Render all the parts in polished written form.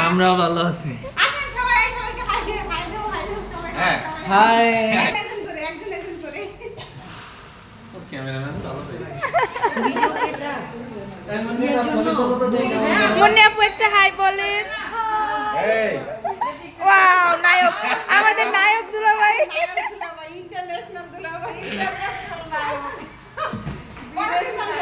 আমরাও ভালো আছি। হাই মনে আপু একটা হাই বলেন। ওয়াও, নায়ক, আমাদের নায়ক দুলাভাই। ইন্টারন্যাশনাল দুলাভাই।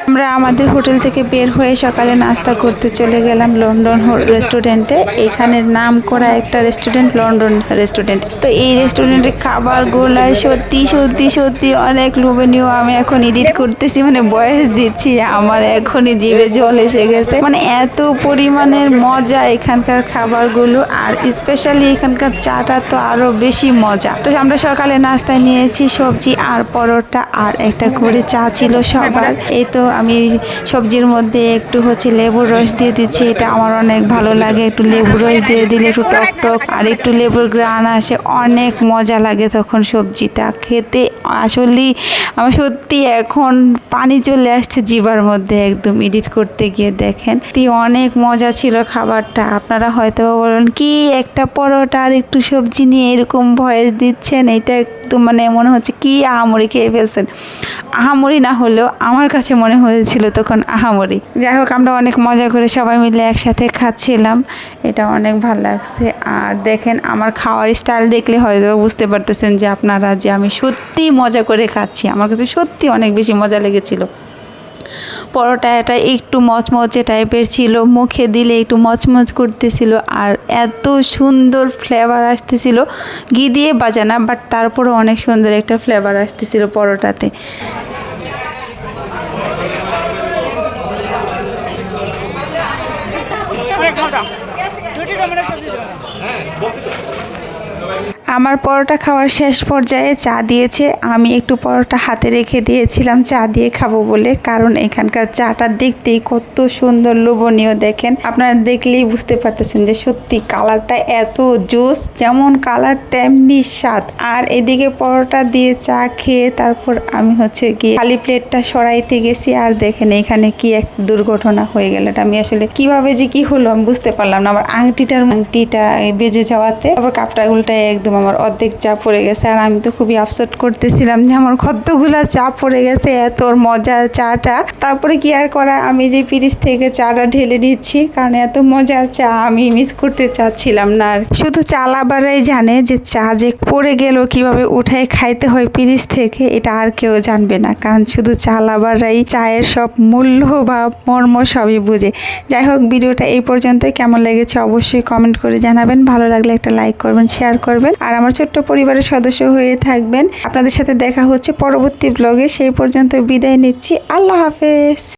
আমরা আমাদের হোটেল থেকে বের হয়ে সকালে নাস্তা করতে চলে গেলাম লন্ডন রেস্টুরেন্টে। এখানের নাম করা একটা রেস্টুরেন্ট লন্ডন রেস্টুরেন্ট। তো এই রেস্টুরেন্টের খাবারগুলো সত্যি সত্যি সত্যি অনেক লোভনীয়। আমি এখন এডিট করতেছি, মানে বয়স দিচ্ছি, আমার এখনই জিভে জল এসে গেছে। মানে এত পরিমাণের মজা এখানকার খাবারগুলো, আর স্পেশালি এখানকার চাটা তো আরো বেশি মজা। তো আমরা সকালে নাস্তায় নিয়েছি সবজি আর পরোটা, আর একটা করে চা ছিল সবার। এই তো আমি সবজির মধ্যে একটু লেবুর রস দিয়ে দিচ্ছি, এটা আমার অনেক ভালো লাগে। একটু লেবুর রস দিয়ে দিলে একটু টক টক আর একটু লেবুর গ্রান আসে, অনেক মজা লাগে তখন সবজিটা খেতে। আসলেই আমার সত্যি এখন পানি চলে আসছে জিভার মধ্যে একদম এডিট করতে গিয়ে। দেখেন অনেক মজা ছিল খাবারটা। আপনারা হয়তো বলেন কি একটা পরোটা আর একটু সবজি নিয়ে এরকম ভয়েস দিচ্ছেন, এটা একটু মানে মনে হচ্ছে কি আহামরি খেয়ে ফেলছেন। আহামরি না হলেও আমার কাছে মনে হয়েছিল তখন আহামরি। যাই হোক, আমরা অনেক মজা করে সবাই মিলে একসাথে খাচ্ছিলাম, এটা অনেক ভালো লাগছে। আর দেখেন আমার খাওয়ার স্টাইল দেখলে হয়তো বুঝতে পারতেছেন যে আপনারা যে আমি সত্যি মজা করে খাচ্ছি। আমার কাছে সত্যি অনেক বেশি মজা লেগেছিল। পরোটাটা একটু মচমচে টাইপের ছিল, মুখে দিলে একটু মচমচ করতেছিল, আর এত সুন্দর ফ্লেভার আসতেছিল। ঘি দিয়ে বাজানা, বাট তারপরে অনেক সুন্দর একটা ফ্লেভার আসতেছিল পরোটাতে। আমার পরোটা খাওয়ার শেষ পর্যায়ে চা দিয়েছে। আমি একটু পরোটা হাতে রেখে দিয়েছিলাম চা দিয়ে খাবো বলে, কারণ এখানকার চাটা দেখতেই কত সুন্দর লোভনীয়। দেখেন, আপনারা দেখলেই বুঝতে পারতেছেন যে সত্যি কালারটা এত জোস, যেমন কালার তেমনি স্বাদ। আর এদিকে পরোটা দিয়ে চা খেয়ে তারপর আমি গিয়ে খালি প্লেটটা সরাইতে গেছি। আর দেখেন এখানে কি এক দুর্ঘটনা হয়ে গেল। এটা আমি আসলে কিভাবে যে কি হলো আমি বুঝতে পারলাম না। আমার আংটিটা বেজে যাওয়াতে তারপর কাপটা উল্টায় একদম আমার অর্ধেক চা পড়ে গেছে। আর আমি তো খুবই আফসোস করতেছিলাম যে আমার কতগুলা চা পড়ে গেছে, এত মজার চাটা। তারপরে কি আর করা, আমি যে ফ্রিজ থেকে চাটা ঢেলে নিচ্ছি, কারণ এত মজার চা আমি মিস করতে চাচ্ছিলাম না। আর শুধু চা লাভাররাই জানে যে চা যে পড়ে গেল কিভাবে উঠায় খাইতে হয় ফ্রিজ থেকে, এটা আর কেউ জানবে না, কারণ শুধু চা লাভাররাই চায়ের সব মূল্য বা মর্ম সবই বুঝে। যাই হোক, ভিডিওটা এই পর্যন্ত। কেমন লেগেছে অবশ্যই কমেন্ট করে জানাবেন। ভালো লাগলে একটা লাইক করবেন, শেয়ার করবেন, আর আমার ছোট্ট পরিবারের সদস্য হয়ে থাকবেন। আপনাদের সাথে দেখা হচ্ছে পরবর্তী ব্লগে। সেই পর্যন্ত বিদায় নিচ্ছি। আল্লাহ হাফেজ।